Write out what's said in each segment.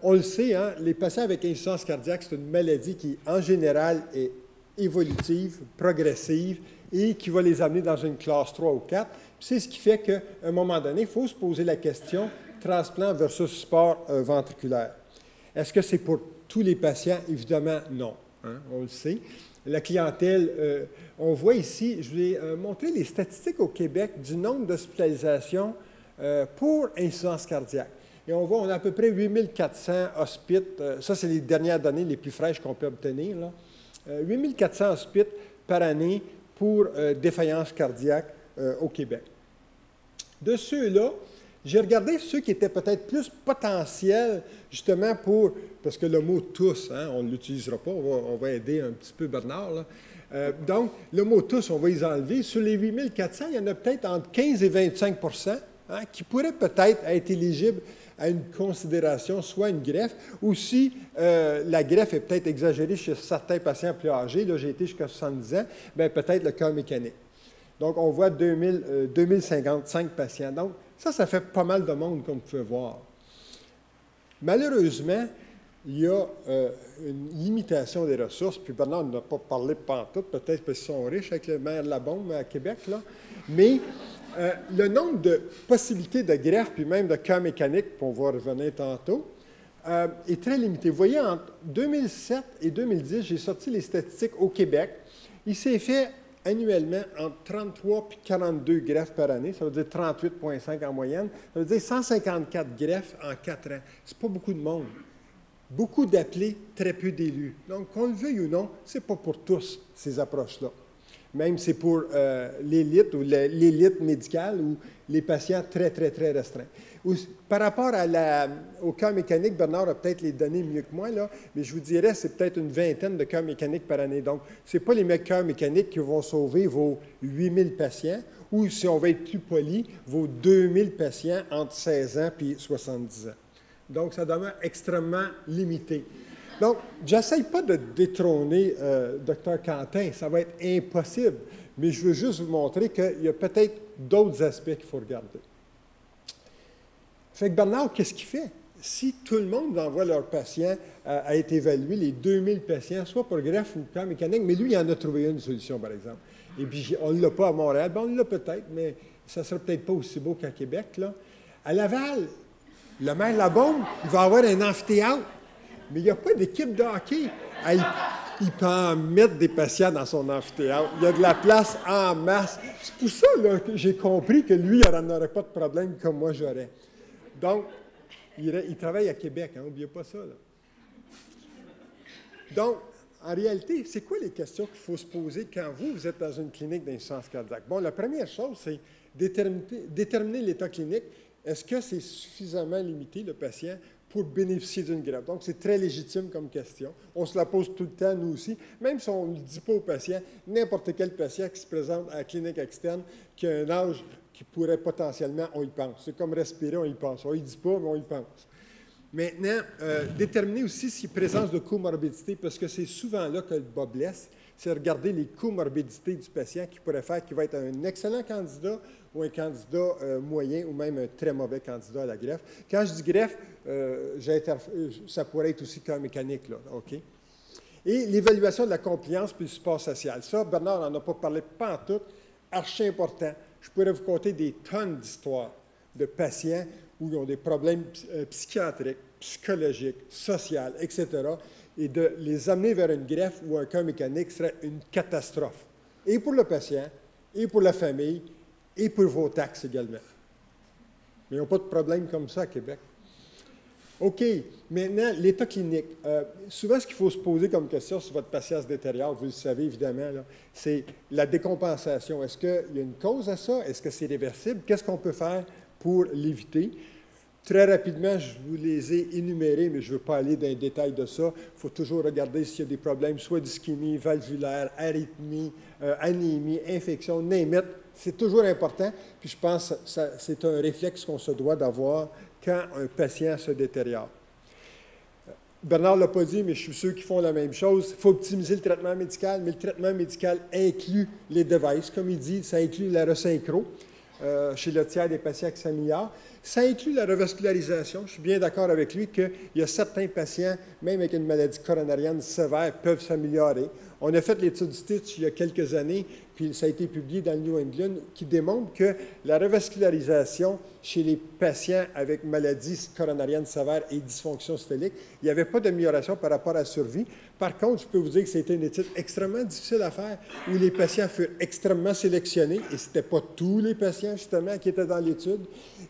On le sait, hein, les patients avec insuffisance cardiaque, c'est une maladie qui, en général, est évolutive, progressive et qui va les amener dans une classe 3 ou 4. C'est ce qui fait qu'à un moment donné, il faut se poser la question transplant versus support ventriculaire. Est-ce que c'est pour tous les patients? Évidemment, non. Hein, on le sait. La clientèle, on voit ici, je vais montrer les statistiques au Québec du nombre d'hospitalisations pour insuffisance cardiaque. Et on voit, on a à peu près 8400 hospites. Ça, c'est les dernières données les plus fraîches qu'on peut obtenir. 8400 hospites par année pour défaillance cardiaque au Québec. De ceux-là, j'ai regardé ceux qui étaient peut-être plus potentiels, justement pour, parce que le mot « tous hein, », on ne l'utilisera pas, on va aider un petit peu Bernard. Là. Donc, le mot « tous », on va les enlever. Sur les 8400, il y en a peut-être entre 15 et 25 hein, qui pourraient peut-être être éligibles à une considération, soit une greffe, ou si la greffe est peut-être exagérée chez certains patients plus âgés, là j'ai été jusqu'à 70 ans, bien peut-être le cœur mécanique. Donc, on voit 2055 patients. Donc, ça fait pas mal de monde, comme vous pouvez voir. Malheureusement, il y a une limitation des ressources, puis Bernard n'a pas parlé pantoute, peut-être parce qu'ils sont riches avec le maire Labombe à Québec, là, mais le nombre de possibilités de greffe, puis même de cœur mécanique, puis on va revenir tantôt, est très limité. Vous voyez, entre 2007 et 2010, j'ai sorti les statistiques au Québec. Il s'est fait annuellement entre 33 et 42 greffes par année, ça veut dire 38,5 en moyenne, ça veut dire 154 greffes en 4 ans. Ce n'est pas beaucoup de monde. Beaucoup d'appelés, très peu d'élus. Donc, qu'on le veuille ou non, ce n'est pas pour tous, ces approches-là. Même c'est pour l'élite ou l'élite médicale ou les patients très, très, très restreints. Par rapport au cœur mécanique, Bernard a peut-être les données mieux que moi, là, mais je vous dirais c'est peut-être une vingtaine de cœurs mécaniques par année. Donc, ce n'est pas les cœurs mécaniques qui vont sauver vos 8000 patients ou, si on va être plus poli, vos 2000 patients entre 16 ans et 70 ans. Donc, ça demeure extrêmement limité. Donc, je n'essaie pas de détrôner Dr Quentin, ça va être impossible, mais je veux juste vous montrer qu'il y a peut-être d'autres aspects qu'il faut regarder. Fait que Bernard, qu'est-ce qu'il fait? Si tout le monde envoie leurs patients à être évalués, les 2000 patients, soit pour greffe ou cœur mécanique, mais lui, il en a trouvé une solution, par exemple. Et puis, on ne l'a pas à Montréal, bien, on l'a peut-être, mais ça ne sera peut-être pas aussi beau qu'à Québec, là. À Laval, le maire Labombe, il va avoir un amphithéâtre. Mais il n'y a pas d'équipe de hockey. Il peut en mettre des patients dans son amphithéâtre. Il y a de la place en masse. C'est pour ça là, que j'ai compris que lui, il n'aurait pas de problème comme moi j'aurais. Donc, il travaille à Québec, n'oubliez pas ça. Là. Donc, en réalité, c'est quoi les questions qu'il faut se poser quand vous êtes dans une clinique d'insuffisance cardiaque? Bon, la première chose, c'est déterminer l'état clinique. Est-ce que c'est suffisamment limité, le patient, pour bénéficier d'une greffe? Donc, c'est très légitime comme question. On se la pose tout le temps, nous aussi. Même si on ne le dit pas aux patients, n'importe quel patient qui se présente à la clinique externe, qui a un âge qui pourrait potentiellement, on y pense. C'est comme respirer, on y pense. On ne y dit pas, mais on y pense. Maintenant, déterminer aussi si présence de comorbidité, parce que c'est souvent là que le bas blesse, c'est regarder les comorbidités du patient qui pourrait faire qu'il va être un excellent candidat ou un candidat moyen ou même un très mauvais candidat à la greffe. Quand je dis greffe, ça pourrait être aussi cœur mécanique, là, OK? Et l'évaluation de la compliance puis le support social. Ça, Bernard n'en a pas parlé pantoute, archi important. Je pourrais vous conter des tonnes d'histoires de patients où ils ont des problèmes psychiatriques, psychologiques, sociaux, etc., et de les amener vers une greffe ou un cœur mécanique serait une catastrophe. Et pour le patient, et pour la famille, et pour vos taxes également. Mais ils n'ont pas de problème comme ça à Québec. OK. Maintenant, l'état clinique. Souvent, ce qu'il faut se poser comme question si votre patient se détériore, vous le savez évidemment, c'est la décompensation. Est-ce qu'il y a une cause à ça? Est-ce que c'est réversible? Qu'est-ce qu'on peut faire pour l'éviter? Très rapidement, je vous les ai énumérés, mais je ne veux pas aller dans les détails de ça. Il faut toujours regarder s'il y a des problèmes, soit d'ischémie valvulaire, arythmie, anémie, infection, name it. C'est toujours important. Puis je pense que c'est un réflexe qu'on se doit d'avoir quand un patient se détériore. Bernard ne l'a pas dit, mais je suis sûr qu'ils font la même chose. Il faut optimiser le traitement médical, mais le traitement médical inclut les devices. Comme il dit, ça inclut la resynchro chez le tiers des patients qui s'améliorent. Ça inclut la revascularisation. Je suis bien d'accord avec lui qu'il y a certains patients, même avec une maladie coronarienne sévère, peuvent s'améliorer. On a fait l'étude Stitch il y a quelques années, puis ça a été publié dans le New England, qui démontre que la revascularisation chez les patients avec maladie coronarienne sévère et dysfonction systémique, il n'y avait pas d'amélioration par rapport à la survie. Par contre, je peux vous dire que c'était une étude extrêmement difficile à faire, où les patients furent extrêmement sélectionnés, et ce n'étaient pas tous les patients, justement, qui étaient dans l'étude.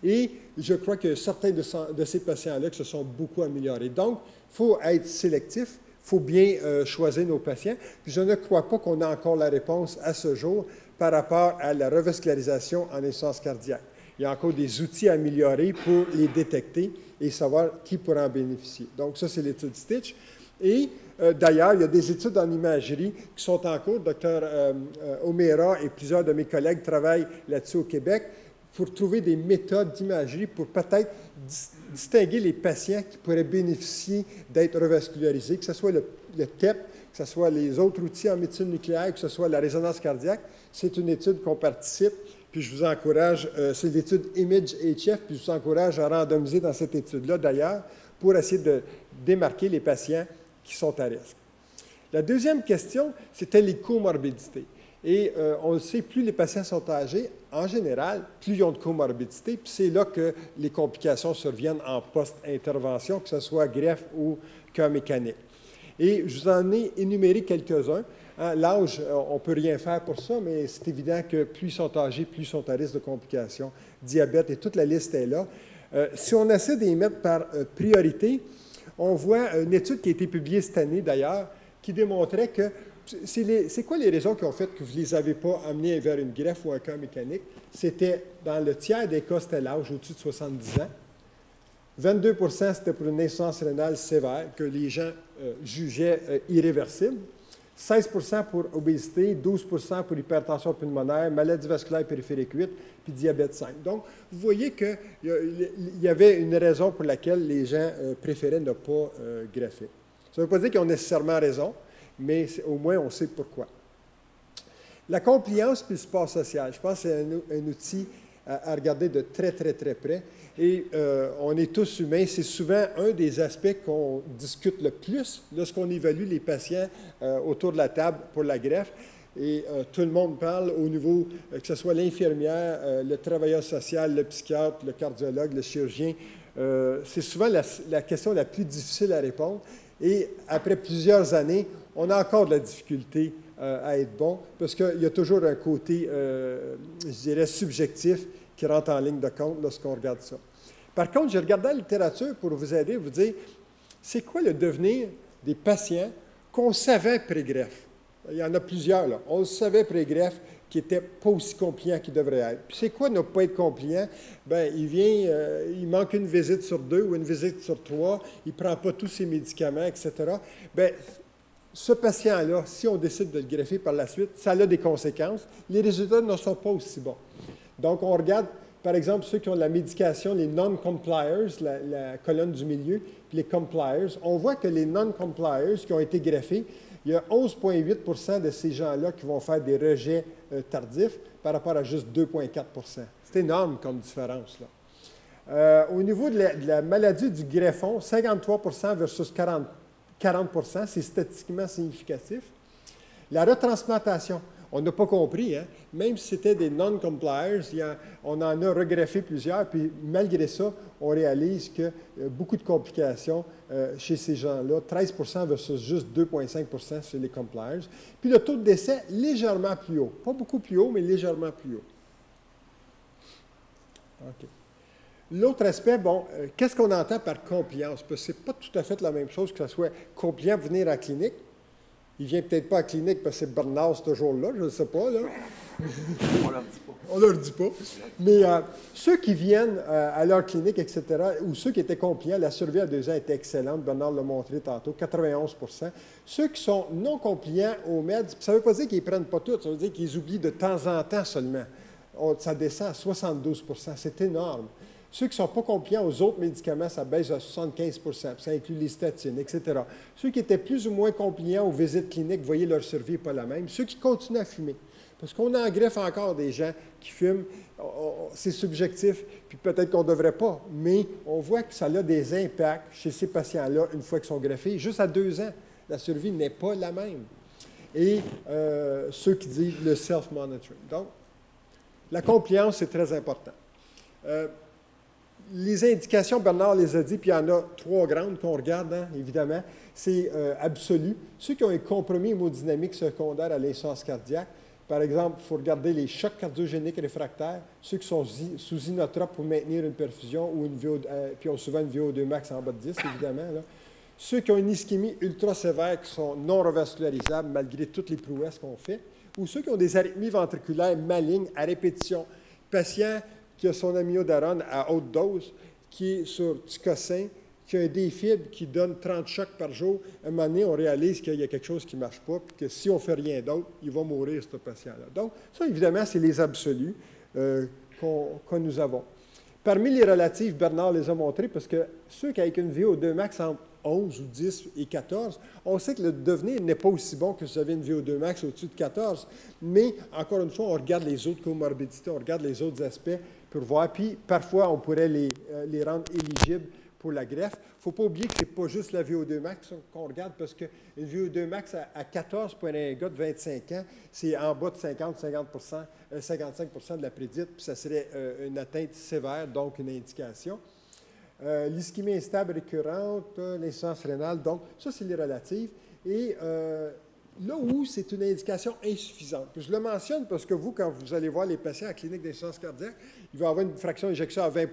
Et je crois que certains de ces patients-là se sont beaucoup améliorés. Donc, il faut être sélectif. Il faut bien choisir nos patients. Puis je ne crois pas qu'on a encore la réponse à ce jour par rapport à la revascularisation en insuffisance cardiaque. Il y a encore des outils à améliorer pour les détecter et savoir qui pourra en bénéficier. Donc, ça, c'est l'étude Stitch. Et d'ailleurs, il y a des études en imagerie qui sont en cours. Dr. O'Meara et plusieurs de mes collègues travaillent là-dessus au Québec pour trouver des méthodes d'imagerie pour peut-être distinguer les patients qui pourraient bénéficier d'être revascularisés, que ce soit le TEP, que ce soit les autres outils en médecine nucléaire, que ce soit la résonance cardiaque. C'est une étude qu'on participe, puis je vous encourage, c'est l'étude IMAGE-HF, puis je vous encourage à randomiser dans cette étude-là, d'ailleurs, pour essayer de démarquer les patients qui sont à risque. La deuxième question, c'était les comorbidités. Et on le sait, plus les patients sont âgés, en général, plus ils ont de comorbidité, puis c'est là que les complications surviennent en post-intervention, que ce soit greffe ou cœur mécanique. Et je vous en ai énuméré quelques-uns. Hein, l'âge, on ne peut rien faire pour ça, mais c'est évident que plus ils sont âgés, plus ils sont à risque de complications. Diabète, et toute la liste est là. Si on essaie de les mettre par priorité, on voit une étude qui a été publiée cette année, d'ailleurs, qui démontrait que c'est quoi les raisons qui ont fait que vous ne les avez pas amenés vers une greffe ou un cœur mécanique? C'était, dans le tiers des cas, c'était l'âge au-dessus de 70 ans. 22 c'était pour une insuffisance rénale sévère que les gens jugeaient irréversible. 16 pour obésité, 12 pour hypertension pulmonaire, maladie vasculaire périphérique 8, puis diabète 5. Donc, vous voyez qu'il y avait une raison pour laquelle les gens préféraient ne pas greffer. Ça ne veut pas dire qu'ils ont nécessairement raison, mais au moins, on sait pourquoi. La compliance puis le support social, je pense que c'est un outil à regarder de très, très, très près. Et on est tous humains. C'est souvent un des aspects qu'on discute le plus lorsqu'on évalue les patients autour de la table pour la greffe. Et tout le monde parle au niveau, que ce soit l'infirmière, le travailleur social, le psychiatre, le cardiologue, le chirurgien. C'est souvent la question la plus difficile à répondre. Et après plusieurs années, on a encore de la difficulté à être bon, parce qu'il y a toujours un côté, je dirais, subjectif qui rentre en ligne de compte lorsqu'on regarde ça. Par contre, j'ai regardé la littérature pour vous aider, vous dire, c'est quoi le devenir des patients qu'on savait pré-greffe? Il y en a plusieurs, là. On le savait pré-greffe qui n'étaient pas aussi compliants qu'ils devraient être. Puis c'est quoi ne pas être compliant? Bien, il manque une visite sur 2 ou une visite sur 3, il ne prend pas tous ses médicaments, etc. Bien, ce patient-là, si on décide de le greffer par la suite, ça a des conséquences. Les résultats ne sont pas aussi bons. Donc, on regarde, par exemple, ceux qui ont de la médication, les non-compliers, la colonne du milieu, puis les compliers. On voit que les non-compliers qui ont été greffés, il y a 11,8 de ces gens-là qui vont faire des rejets tardifs par rapport à juste 2,4 C'est énorme comme différence, là. Au niveau de la maladie du greffon, 53 versus 40 c'est statistiquement significatif. La retransplantation, on n'a pas compris, hein? Même si c'était des non-compliers, on en a regreffé plusieurs, puis malgré ça, on réalise que beaucoup de complications chez ces gens-là, 13 versus juste 2,5 chez les compliers. Puis le taux de décès légèrement plus haut. Pas beaucoup plus haut, mais légèrement plus haut. OK. L'autre aspect, bon, qu'est-ce qu'on entend par compliance? Parce que ce n'est pas tout à fait la même chose que ce soit compliant venir à la clinique. Il ne vient peut-être pas à la clinique parce que c'est burn-out ce jour-là, je ne sais pas. Là. On ne leur dit pas. On ne leur dit pas. Mais ceux qui viennent à leur clinique, etc., ou ceux qui étaient compliants, la survie à 2 ans était excellente. Bernard l'a montré tantôt, 91 Ceux qui sont non compliants aux meds, ça ne veut pas dire qu'ils ne prennent pas tout, ça veut dire qu'ils oublient de temps en temps seulement. Ça descend à 72 c'est énorme. Ceux qui ne sont pas compliants aux autres médicaments, ça baisse à 75 ça inclut les statines, etc. Ceux qui étaient plus ou moins compliants aux visites cliniques, vous voyez, leur survie n'est pas la même. Ceux qui continuent à fumer. Parce qu'on en greffe encore des gens qui fument. C'est subjectif, puis peut-être qu'on ne devrait pas, mais on voit que ça a des impacts chez ces patients-là une fois qu'ils sont greffés. Juste à 2 ans, la survie n'est pas la même. Et ceux qui disent le self-monitoring. Donc, la compliance, c'est très important. Les indications, Bernard les a dit, puis il y en a 3 grandes qu'on regarde, hein, évidemment. C'est absolu. Ceux qui ont un compromis hémodynamique secondaire à l'insuffisance cardiaque, par exemple, il faut regarder les chocs cardiogéniques réfractaires, ceux qui sont sous inotropes pour maintenir une perfusion ou une puis ont souvent une VO2 max en bas de 10, évidemment. Là. Ceux qui ont une ischémie ultra sévère, qui sont non revascularisables malgré toutes les prouesses qu'on fait, ou ceux qui ont des arythmies ventriculaires malignes à répétition. Patient qui a son amiodarone à haute dose, qui est sur Ticocin, qui a un défibre qui donne 30 chocs par jour, à un moment donné, on réalise qu'il y a quelque chose qui ne marche pas, puis que si on ne fait rien d'autre, il va mourir, ce patient-là. Donc, ça, évidemment, c'est les absolus que nous avons. Parmi les relatifs, Bernard les a montrés, parce que ceux qui, avec une VO2 max entre 11 ou 10 et 14, on sait que le devenir n'est pas aussi bon que si vous avez une VO2 max au-dessus de 14, mais encore une fois, on regarde les autres comorbidités, on regarde les autres aspects pour voir, puis parfois, on pourrait les rendre éligibles pour la greffe. Il ne faut pas oublier que ce n'est pas juste la VO2 max qu'on regarde, parce qu'une VO2 max à 14 pour un gars de 25 ans, c'est en bas de 55 de la prédite, puis ça serait une atteinte sévère, donc une indication. L'ischémie instable récurrente, l'insuffisance rénale, donc ça, c'est les relatives. Et là où c'est une indication insuffisante. Puis je le mentionne parce que vous, quand vous allez voir les patients à la clinique d'insuffisance cardiaque, il va avoir une fraction d'éjection à 20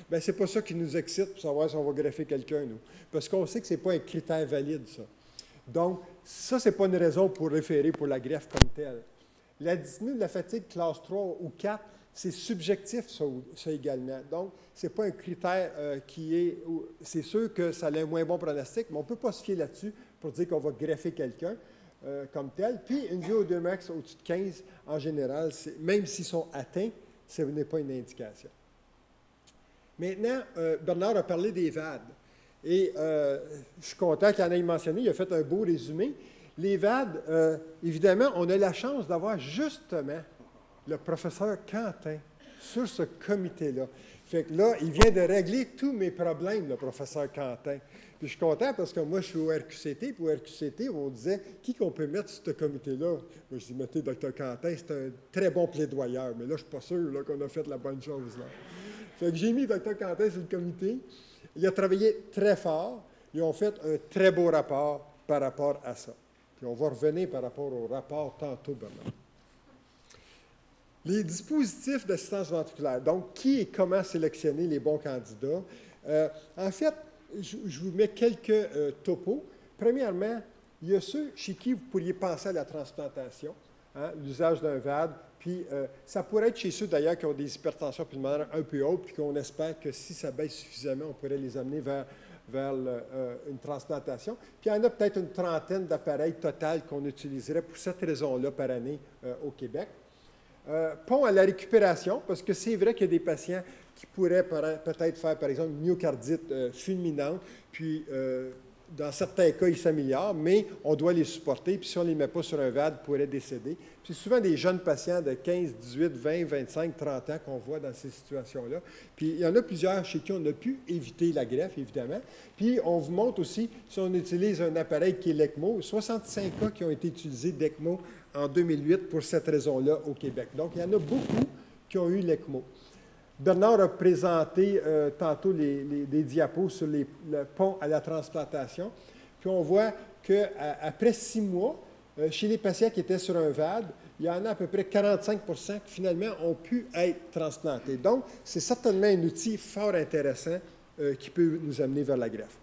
bien, ce n'est pas ça qui nous excite pour savoir si on va greffer quelqu'un, nous. Parce qu'on sait que ce n'est pas un critère valide, ça. Donc, ça, ce n'est pas une raison pour référer pour la greffe comme telle. La dyspnée de la fatigue classe 3 ou 4, c'est subjectif, ça également. Donc, ce n'est pas un critère qui est... C'est sûr que ça a un moins bon pronostic, mais on ne peut pas se fier là-dessus pour dire qu'on va greffer quelqu'un comme tel. Puis, une VO2 max au-dessus de 15, en général, même s'ils sont atteints, ce n'est pas une indication. Maintenant, Bernard a parlé des VAD. Et je suis content qu'il en ait mentionné. Il a fait un beau résumé. Les VAD, évidemment, on a la chance d'avoir justement le professeur Quentin sur ce comité-là. Fait que là, il vient de régler tous mes problèmes, le professeur Quentin. Puis je suis content parce que moi, je suis au RQCT. Puis au RQCT, on disait, qui qu'on peut mettre sur ce comité-là? Moi, je dis, mettez Dr. Quentin, c'est un très bon plaidoyeur. Mais là, je ne suis pas sûr qu'on a fait la bonne chose. Là. Fait que j'ai mis Dr. Quentin sur le comité. Il a travaillé très fort. Ils ont fait un très beau rapport par rapport à ça. Puis on va revenir par rapport au rapport tantôt, Bernard. Les dispositifs d'assistance ventriculaire. Donc, qui et comment sélectionner les bons candidats? En fait, je vous mets quelques topos. Premièrement, il y a ceux chez qui vous pourriez penser à la transplantation, hein, l'usage d'un VAD, puis ça pourrait être chez ceux d'ailleurs qui ont des hypertensions pulmonaires un peu hautes, puis qu'on espère que si ça baisse suffisamment, on pourrait les amener vers une transplantation. Puis il y en a peut-être une trentaine d'appareils total qu'on utiliserait pour cette raison-là par année au Québec. Pont à la récupération, parce que c'est vrai qu'il y a des patients qui pourraient peut-être faire, par exemple, une myocardite fulminante, puis dans certains cas, ils s'améliorent, mais on doit les supporter, puis si on ne les met pas sur un VAD, ils pourraient décéder. Puis c'est souvent des jeunes patients de 15, 18, 20, 25, 30 ans qu'on voit dans ces situations-là. Puis il y en a plusieurs chez qui on a pu éviter la greffe, évidemment. Puis on vous montre aussi, si on utilise un appareil qui est l'ECMO, 65 cas qui ont été utilisés d'ECMO en 2008 pour cette raison-là au Québec. Donc, il y en a beaucoup qui ont eu l'ECMO. Bernard a présenté tantôt des diapos sur le pont à la transplantation. Puis on voit qu'après 6 mois, chez les patients qui étaient sur un VAD, il y en a à peu près 45 qui finalement ont pu être transplantés. Donc, c'est certainement un outil fort intéressant qui peut nous amener vers la greffe.